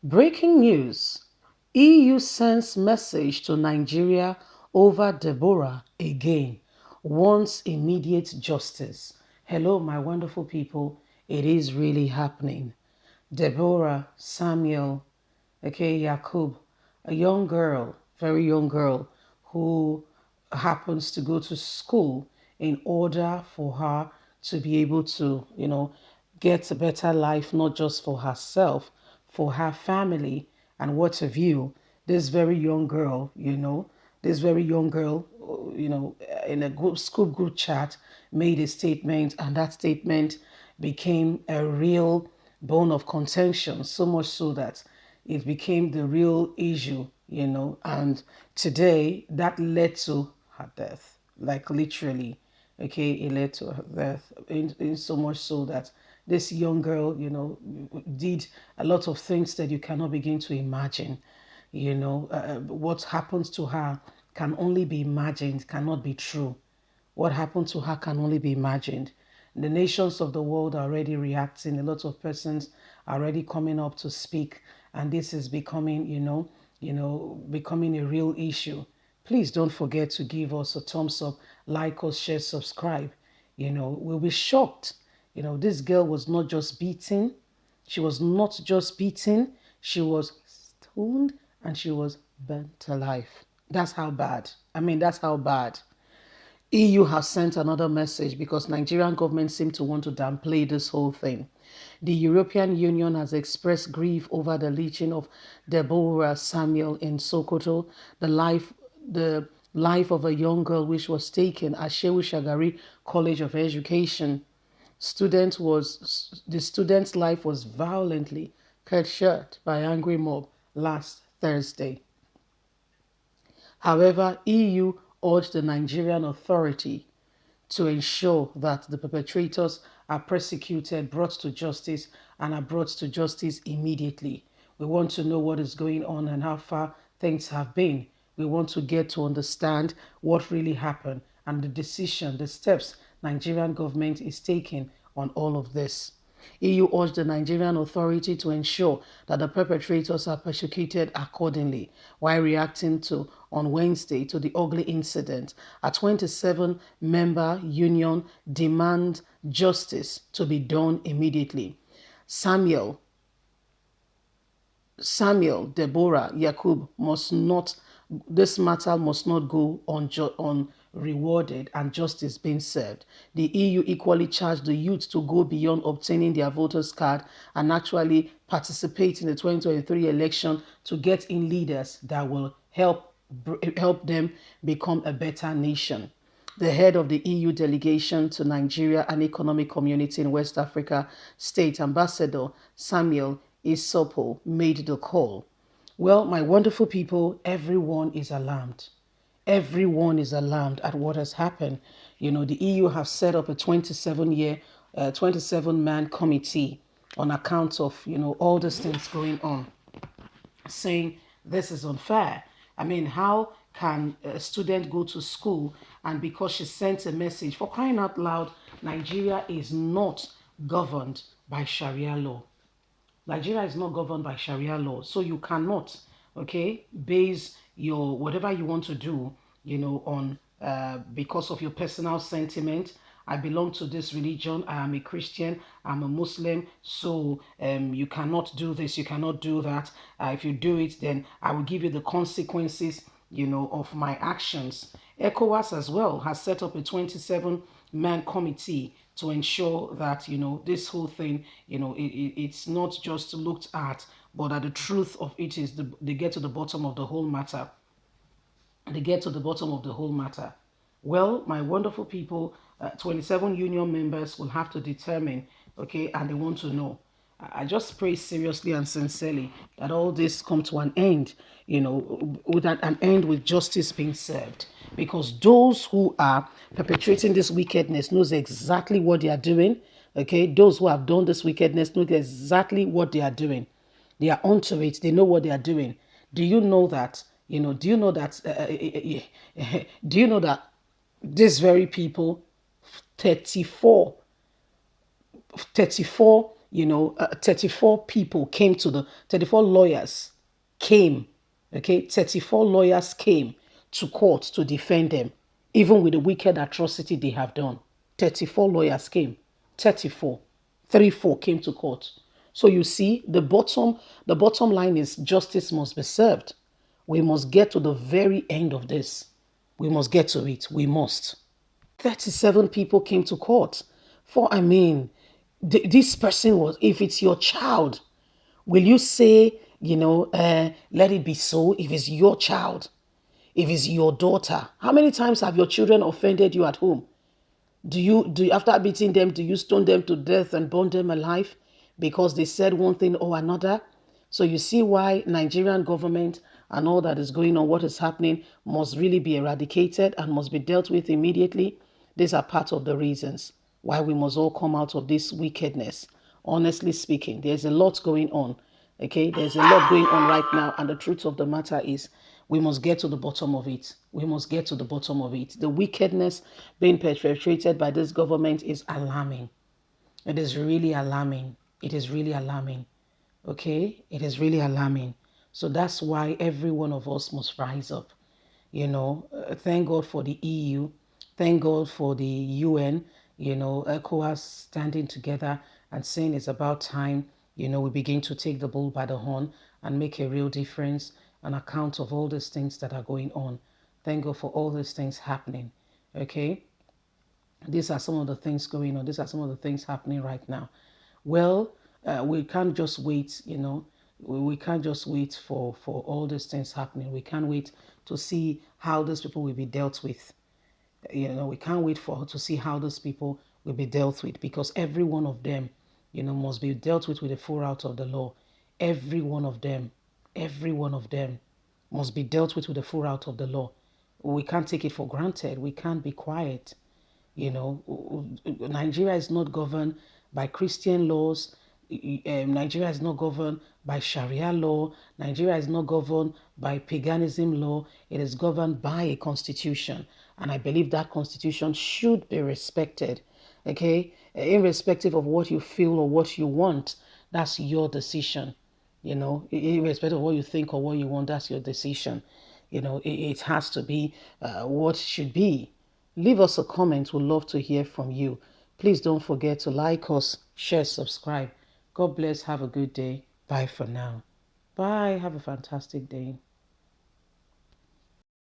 Breaking news. EU sends message to Nigeria over Deborah again. Wants immediate justice. Hello, my wonderful people. It is really happening. Deborah, Samuel, okay, Yakub, a young girl, very young girl, who happens to go to school in order for her to be able to, get a better life, not just for herself, for her family, and what have you. This very young girl, this very young girl, in a school group chat, made a statement, and that statement became a real bone of contention, so much so that it became the real issue, and today that led to her death, like literally, okay, it led to her death, in so much so that this young girl, did a lot of things that you cannot begin to imagine. What happens to her can only be imagined, cannot be true. What happened to her can only be imagined. The nations of the world are already reacting. A lot of persons are already coming up to speak, and this is becoming, becoming a real issue. Please don't forget to give us a thumbs up, like us, share, subscribe. We'll be shocked. This girl was not just beaten. She was not just beaten. She was stoned and she was burnt alive. That's how bad. I mean, that's how bad. EU has sent another message because Nigerian government seem to want to downplay this whole thing. The European Union has expressed grief over the lynching of Deborah Samuel in Sokoto, the life of a young girl which was taken at Shehu Shagari College of Education. The student's life was violently cut short by angry mob last Thursday. However, EU urged the Nigerian authority to ensure that the perpetrators are prosecuted, brought to justice, and are brought to justice immediately. We want to know what is going on and how far things have been. We want to get to understand what really happened and the decision, the steps Nigerian government is taking on all of this. EU urged the Nigerian authority to ensure that the perpetrators are prosecuted accordingly while reacting to, on Wednesday, to the ugly incident. A 27-member union demand justice to be done immediately. Samuel, Deborah, Yakub this matter must not go unrewarded and justice being served. The EU equally charged the youth to go beyond obtaining their voters card and actually participate in the 2023 election to get in leaders that will help them become a better nation. The head of the EU delegation to Nigeria and Economic Community in West Africa, State Ambassador Samuel Isopo, made the call. Well, my wonderful people, everyone is alarmed. Everyone is alarmed at what has happened. The EU have set up a 27-man committee on account of, all these things going on, saying this is unfair. I mean, how can a student go to school and because she sent a message, for crying out loud, Nigeria is not governed by Sharia law. Nigeria is not governed by Sharia law. So you cannot, okay, base your whatever you want to do, on because of your personal sentiment. I belong to this religion. I am a Christian. I'm a Muslim. So you cannot do this. You cannot do that. If you do it, then I will give you the consequences, of my actions. ECOWAS as well has set up a 27-man committee to ensure that, this whole thing, it's not just looked at, but that the truth of it is they get to the bottom of the whole matter. They get to the bottom of the whole matter. Well, my wonderful people, 27 union members will have to determine, okay, and they want to know. I just pray seriously and sincerely that all this come to an end, with an end with justice being served. Because those who are perpetrating this wickedness knows exactly what they are doing. Okay, those who have done this wickedness know exactly what they are doing. They are onto it. They know what they are doing. Do you know that? Do you know that? Do you know that these very people, 34, 34 34 people came 34 lawyers came, okay? 34 lawyers came to court to defend them, even with the wicked atrocity they have done. 34 lawyers came, 34. 34 came to court. So you see, the bottom line is justice must be served. We must get to the very end of this. We must get to it. We must. 37 people came to court. For, I mean, this person was, if it's your child, will you say, let it be so if it's your child, if it's your daughter? How many times have your children offended you at home? Do you after beating them, do you stone them to death and burn them alive because they said one thing or another? So you see why Nigerian government and all that is going on, what is happening, must really be eradicated and must be dealt with immediately. These are part of the reasons why we must all come out of this wickedness. Honestly speaking, there's a lot going on. Okay, there's a lot going on right now, and the truth of the matter is we must get to the bottom of it. We must get to the bottom of it. The wickedness being perpetrated by this government is alarming. It is really alarming. It is really alarming. Okay, it is really alarming. So that's why every one of us must rise up. Thank God for the EU. Thank God for the UN, ECOWAS standing together and saying it's about time, we begin to take the bull by the horn and make a real difference on account of all these things that are going on. Thank God for all these things happening. Okay. These are some of the things going on. These are some of the things happening right now. Well, we can't just wait, we can't just wait for all these things happening. We can't wait to see how these people will be dealt with. We can't wait to see how those people will be dealt with, because every one of them, must be dealt with the full route of the law. Every one of them, must be dealt with the full route of the law. We can't take it for granted. We can't be quiet. Nigeria is not governed by Christian laws. Nigeria is not governed by Sharia law. Nigeria is not governed by paganism law. It is governed by a constitution. And I believe that constitution should be respected. Okay? Irrespective of what you feel or what you want, that's your decision. Irrespective of what you think or what you want, that's your decision. It has to be what should be. Leave us a comment. We'd love to hear from you. Please don't forget to like us, share, subscribe. God bless. Have a good day. Bye for now. Bye. Have a fantastic day.